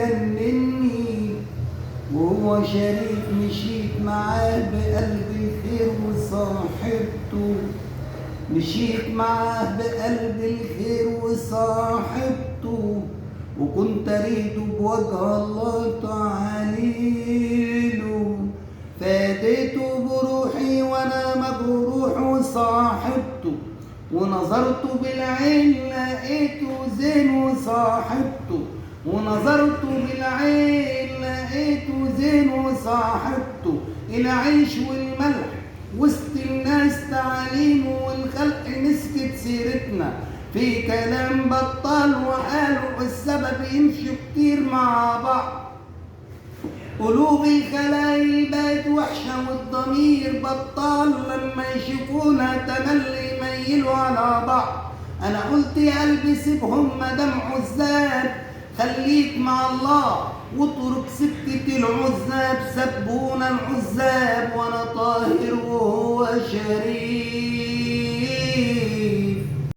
جنني، وهو شريف مشيت معاه بقلب الخير وصاحبته، مشيت معاه بقلب الخير وصاحبته، وكنت اريده بوجه الله تعاليله، فاديته بروحي وانا مجروح وصاحبته، ونظرته بالعين لقيته زين وصاحبته، ونظرته بالعين لقيته زين وصاحبته، العيش والملح وسط الناس تعاليم، والخلق مسكت سيرتنا في كلام بطال، وقالوا السبب يمشوا كتير مع بعض، قلوب الخلايل بقت وحشة والضمير بطال، لما يشوفونا تملي يميلوا على بعض. أنا قلت يا قلبي سيبهم مدام عزاب، خليك مع الله واترك سكة العزاب، سبونا العزاب وأنا طاهر وهو شريك.